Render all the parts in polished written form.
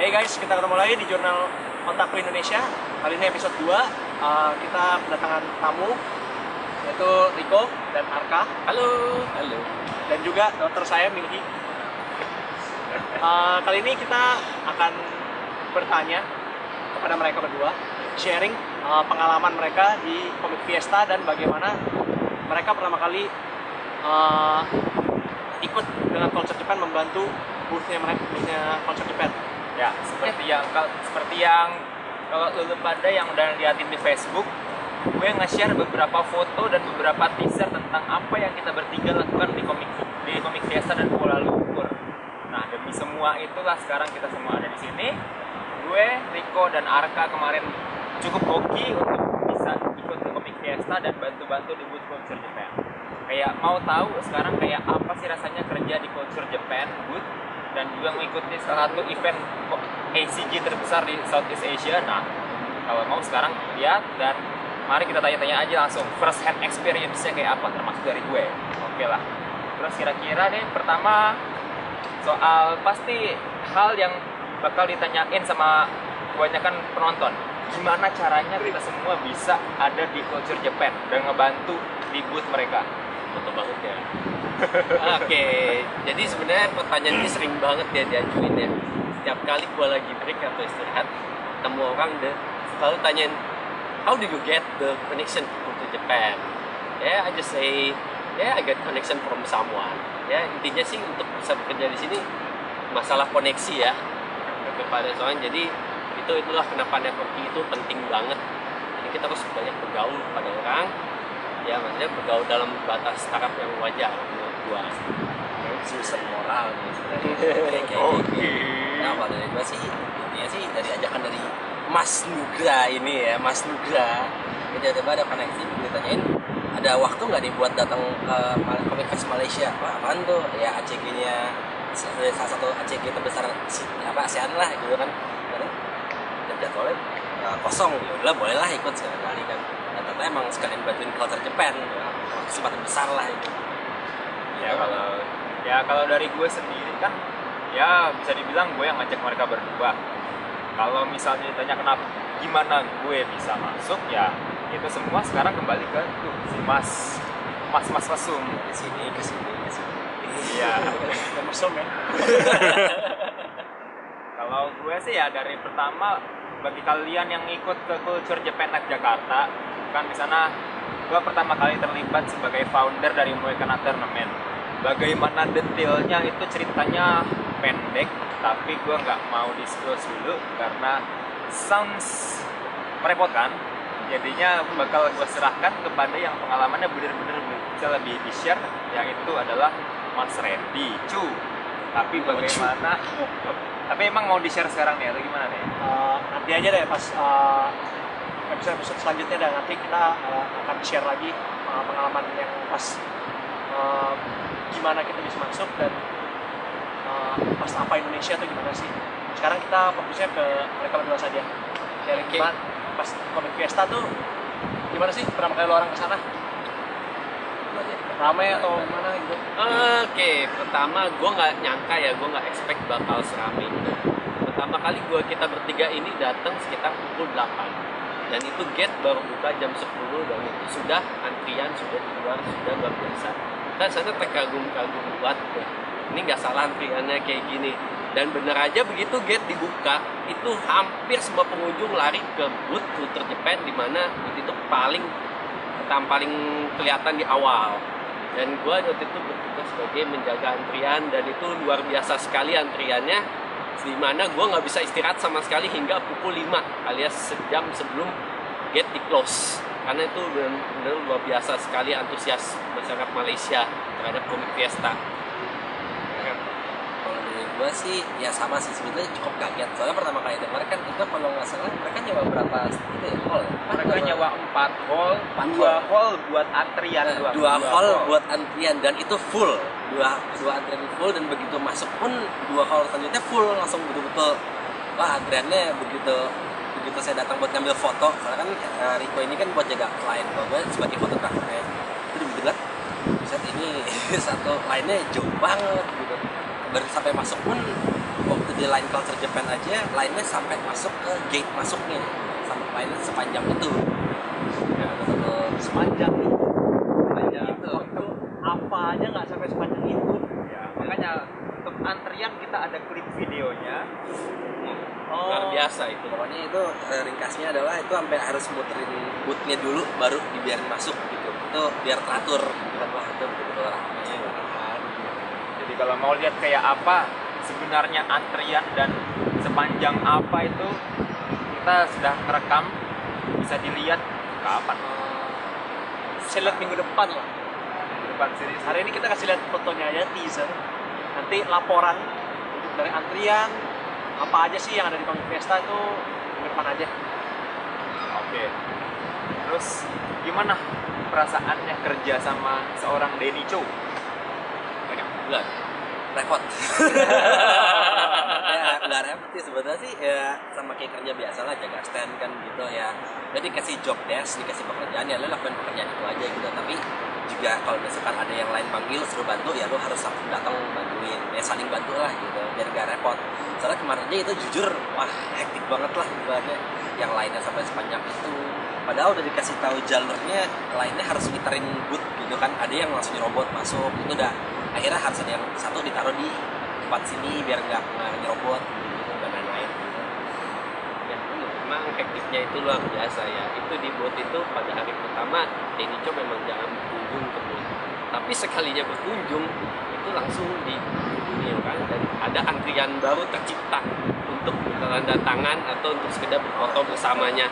Hey guys, kita ketemu lagi di Jurnal Otaku Indonesia. Kali ini episode 2. Kita kedatangan tamu, yaitu Rico dan Arka. Halo. Dan juga dokter saya, Milhi. Kali ini kita akan bertanya kepada mereka berdua, sharing pengalaman mereka di Comic Fiesta dan bagaimana mereka pertama kali ikut dengan Culture Japan, membantu boothnya Culture Japan. Ya, seperti yang kalau lu pada yang udah liatin di Facebook, gue nge-share beberapa foto dan beberapa teaser tentang apa yang kita bertiga lakukan di Comic Fiesta dan Kuala Lumpur. Nah, demi semua itulah sekarang kita semua ada di sini. Gue, Rico dan Arka kemarin cukup hoki untuk bisa ikut ke Comic Fiesta dan bantu-bantu di booth Culture Japan. Kayak mau tahu sekarang kayak apa sih rasanya kerja di Culture Japan booth dan juga mengikuti salah satu event ACG terbesar di Southeast Asia. Nah, kalau mau sekarang lihat dan mari kita tanya-tanya aja langsung first hand experience-nya kayak apa, termasuk dari gue. Oke lah. Terus kira-kira deh pertama soal pasti hal yang bakal ditanyain sama kebanyakan penonton. Gimana caranya kita semua bisa ada di Culture Japan dan ngebantu di booth mereka? Betul banget ya. Oke, jadi sebenarnya pertanyaan ini sering banget ya diajuin ya. Setiap kali gue lagi break atau istirahat, ketemu orang deh selalu tanyain, how do you get the connection to Japan? I just say, I get connection from someone. Intinya sih untuk bisa bekerja di sini masalah koneksi ya kepada soalnya. Jadi itulah kenapa networking itu penting banget. Jadi kita harus banyak bergaul pada orang. Ya maksudnya bergaul dalam batas taraf yang wajar menurut gua. Susah moral sebenarnya. Oke. Nah, kalau dari gua sih intinya sih dari ajakan dari Mas Nugra ini ya, Mas Nugra. Jadi ada koneksi, ditanyain ada waktu nggak nih buat datang ke Comic Fest Malaysia? Wah, apaan tuh? Ya ACG-nya salah satu ACG terbesar ASEAN lah gitu kan. Dan jadwalnya kosong, ya udah bolehlah ikut sekali kan. Ternyata emang sekalian bantuin Culture Japan, kesempatan besar lah itu. Kalau dari gue sendiri kan ya bisa dibilang gue yang ngajak mereka berdua. Kalau misalnya ditanya kenapa gimana gue bisa masuk, ya itu semua sekarang kembali ke si Mas Mesum Ke sini. Iya. Mesum ya. Kalau gue sih ya dari pertama, bagi kalian yang ikut ke Culture Japan Night Jakarta, kan di sana gue pertama kali terlibat sebagai founder dari Moekana Tournament. Bagaimana detailnya itu ceritanya pendek, tapi gue nggak mau disclose dulu karena sounds merepotkan. Jadinya bakal gue serahkan kepada yang pengalamannya benar-benar bisa lebih di-share, yaitu adalah Mas Randy Chu. Tapi bagaimana? Tapi emang mau di-share sekarang nih atau gimana nih? Nanti aja deh pas episode selanjutnya, dan nanti kita akan share lagi pengalaman yang pas gimana kita bisa masuk dan pas apa Indonesia tuh gimana sih. Sekarang kita fokusnya ke mereka berdua saja. Dari gimana pas Comic Fiesta tuh gimana sih pertama kali lo orang kesana? Ramai atau gimana gitu? Oke, pertama gue nggak nyangka ya, gue nggak expect bakal seramai itu. Pertama kali kita bertiga ini datang sekitar pukul 8 dan itu gate baru buka jam 10 dan itu sudah antrian, sudah di luar, sudah luar biasa. Kita sana terkagum-kagum buat ini nggak salah antriannya kayak gini. Dan bener aja begitu gate dibuka, itu hampir semua pengunjung lari ke booth Culture Japan, di mana booth itu paling kelihatan di awal. Dan gue waktu itu bertugas sebagai menjaga antrian, dan itu luar biasa sekali antriannya, di mana gue nggak bisa istirahat sama sekali hingga pukul 5 alias sejam sebelum gate di close. Karena itu benar-benar luar biasa sekali antusias masyarakat Malaysia terhadap Comic Fiesta. Kalau dari gue sih ya sama sih, sebenarnya cukup kaget soalnya pertama kali dengar kan itu kalau nggak salah mereka nyewa berapa itu ya hall. Mereka nyewa 4 hall, 2 hall buat antrian, 2 hall buat antrian dan itu full. Dua antrian full, dan begitu masuk pun 2 hall selanjutnya full langsung betul-betul. Wah, antriannya begitu saya datang buat ngambil foto, karena kan Rico ini kan buat jaga klien, gue sebagai fotografernya. Itu dibilang set ini satu lainnya jauh banget gitu. Baru sampai masuk pun waktu di Line Culture Japan aja line-nya sampai masuk ke gate masuknya, sampai line-nya sepanjang itu. Ya, betul Sepanjang itu. sepanjang itu. Waktu apa aja nggak sampai sepanjang itu. Ya, makanya untuk antrian kita ada klip videonya. Luar biasa itu. Pokoknya itu ringkasnya adalah itu sampai harus muterin bootnya dulu baru dibiarin masuk gitu. Itu biar teratur, bukan wah itu betul-betul ramai kan. Jadi kalau mau lihat kayak apa sebenarnya antrian dan sepanjang apa itu kita sudah merekam, bisa dilihat kapan. Saya lihat minggu depan lah. Di depan sini. Hari ini kita kasih lihat fotonya aja, teaser. Nanti laporan dari antrian, apa aja sih yang ada di Comic Fiesta itu minggu depan aja. Oke. Terus gimana perasaannya kerja sama seorang Denny Cho? Banyak bulan. Repot. Ya nggak repot sih sebenarnya sih ya sama kayak kerja biasa lah, jaga stand kan gitu ya. Jadi dikasih job desk, dikasih pekerjaan ya lo lakukan pekerjaan itu aja gitu. Tapi juga kalau misalkan ada yang lain panggil suruh bantu ya lo harus langsung datang bantuin, ya saling bantu lah gitu biar gak repot. Soalnya kemarin aja itu jujur wah hektik banget lah ibaratnya, yang lainnya sampai sepanjang itu. Padahal udah dikasih tahu jalurnya, lainnya harus ngiterin boot gitu kan. Ada yang langsung nyerobot masuk, itu udah akhirnya harus ada yang satu ditaruh di tempat sini biar nggak nyerobot gitu dan lain-lain. Ya memang hektiknya itu luar biasa ya. Itu di boot itu pada hari pertama Denny Cho memang jangan berkunjung ke boot. Tapi sekalinya berkunjung itu langsung di dunia kan, dan ada antrian baru tercipta untuk tanda tangan atau untuk sekedar berfoto bersamanya.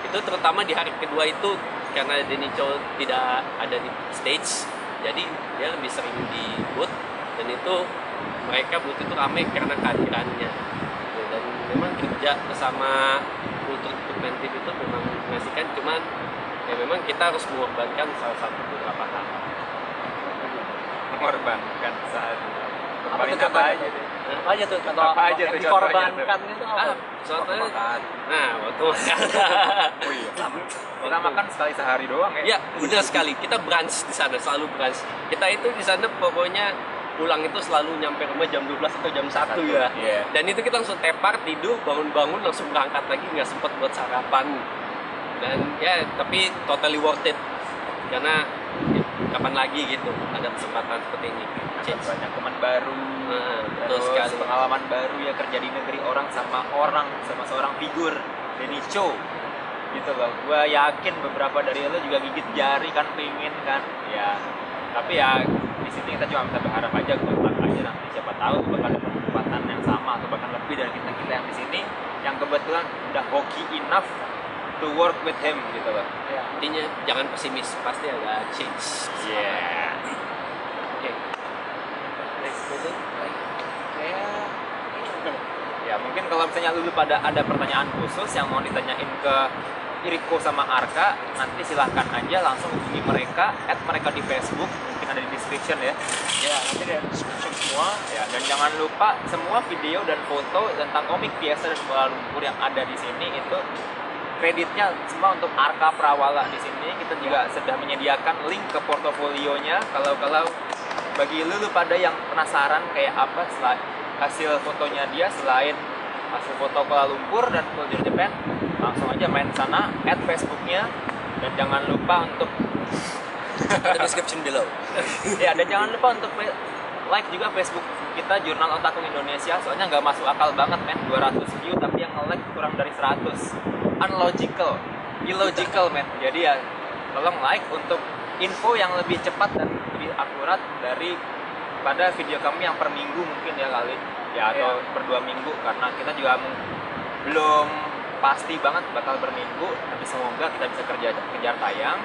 Itu terutama di hari kedua itu karena Denny Cho tidak ada di stage, jadi dia lebih sering di booth, dan itu mereka booth itu ramai karena kehadirannya. Dan memang kerja bersama kultur preventif itu memang mengasihkan, cuman ya memang kita harus mengorbankan salah satu beberapa hal. Mengorbankan saat Apa tuh apa contohnya? aja deh. Apa aja tuh contoh Apa aja yang tuh dikorbankan itu apa? Contohnya, nah waktu makan. Oh iya. Kita makan sekali sehari doang ya. Ya, benar sekali. Kita brunch di sana, selalu brunch. Kita itu di sana pokoknya pulang itu selalu nyampe rumah jam 12 atau jam 1 ya. Iya. Dan itu kita langsung tepar, tidur, bangun-bangun langsung berangkat lagi, nggak sempat buat sarapan. Dan ya, tapi totally worth it. Karena ya, kapan lagi gitu ada kesempatan seperti ini. Dapat banyak teman baru, Nah, betul terus sekali. pengalaman baru ya, kerja di negeri orang sama seorang figur Denny Cho gitu loh. Gua yakin beberapa dari lo juga gigit jari kan, pengen kan ya, tapi ya di sini kita cuma bisa berharap aja, good luck aja, nanti siapa tahu bakal dapat kesempatan yang sama atau bahkan lebih dari kita yang di sini yang kebetulan udah hoki enough to work with him gitu loh. Ya. Intinya jangan pesimis, pasti ada change. Yeah. Oke. Next question. Kayak Ya mungkin kalau misalnya lu pada ada pertanyaan khusus yang mau ditanyain ke Iriko sama Arka, nanti silahkan aja langsung hubungi mereka, add mereka di Facebook, mungkin ada di description ya. ya nanti ada description semua. Ya, dan jangan lupa semua video dan foto tentang komik biasa dan Kuala Lumpur yang ada di sini itu kreditnya semua untuk Arka Prawala di sini. Kita juga sudah menyediakan link ke portofolionya. Kalau bagi lu pada yang penasaran kayak apa hasil fotonya dia selain hasil foto Kuala Lumpur dan Culture Japan, langsung aja main sana, add Facebooknya, dan jangan lupa untuk Ada description below. ya, dan jangan lupa untuk like juga Facebook kita Jurnal Otaku Indonesia, soalnya nggak masuk akal banget men, 200 view tapi yang nge-like kurang dari 100. Unlogical, illogical men. Jadi ya tolong like untuk info yang lebih cepat dan lebih akurat dari pada video kami yang per minggu mungkin ya kali ya, atau per 2 minggu, karena kita juga belum pasti banget bakal berminggu, tapi semoga kita bisa kejar tayang.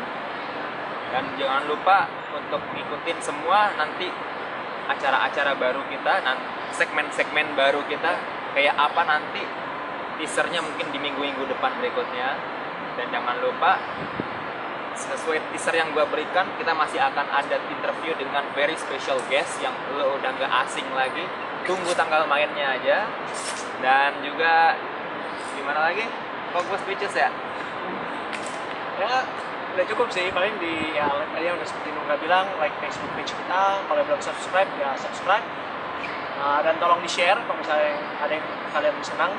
Dan jangan lupa untuk ngikutin semua nanti acara-acara baru kita, segmen-segmen baru kita kayak apa nanti, teasernya mungkin di minggu-minggu depan berikutnya. Dan jangan lupa sesuai teaser yang gue berikan, kita masih akan ada interview dengan very special guest yang lo udah gak asing lagi. Tunggu tanggal mainnya aja. Dan juga gimana lagi? Kok gue speeches ya? Ya udah cukup sih, paling di ya tadi yang udah seperti Nungga bilang, like Facebook page kita, kalau belum subscribe ya subscribe. Dan tolong di-share kalau misalnya ada yang kalian senang.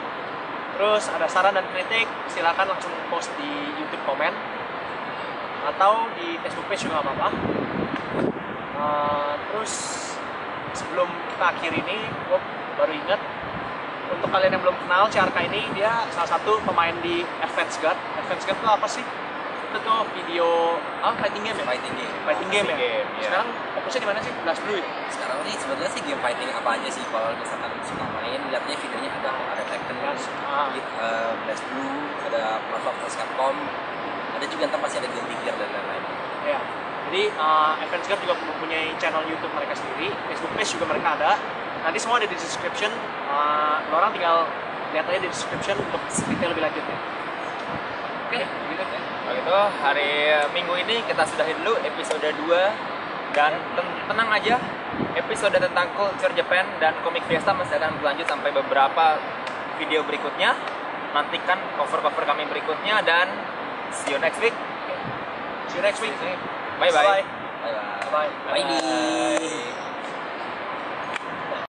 Terus ada saran dan kritik, silakan langsung post di YouTube komen atau di Facebook page juga nggak apa-apa. Terus sebelum kita akhir ini, gue baru ingat untuk kalian yang belum kenal CRK ini, dia salah satu pemain di Advance Guard. Advance Guard itu apa sih? Itu tuh video fighting game ya? Fighting game. Fighting game ya? Game, ya. Sekarang fokusnya di mana sih? Blast Blue ya? Sekarang sih sebenarnya sih game fighting apa aja sih, kalau misalkan suka main lihatnya videonya ada Tekken, Yes. Blast Blue, ada Marvel vs Capcom, ada juga ntar pasti ada Guilty Gear dan lain-lain. Ya. Jadi Advance Guard juga mempunyai channel YouTube mereka sendiri, Facebook page juga mereka ada. Nanti semua ada di description. Lo orang tinggal lihat aja di description untuk detail lebih lanjut ya. Oke, gitu ya. Kalau gitu hari Minggu ini kita sudahi dulu episode 2 dan tenang aja, episode tentang culture Japan dan Comic Fiesta masih akan berlanjut sampai beberapa video berikutnya. Nantikan cover-cover kami berikutnya dan see you next week. See you next week. Bye bye. Bye bye. Bye. Bye.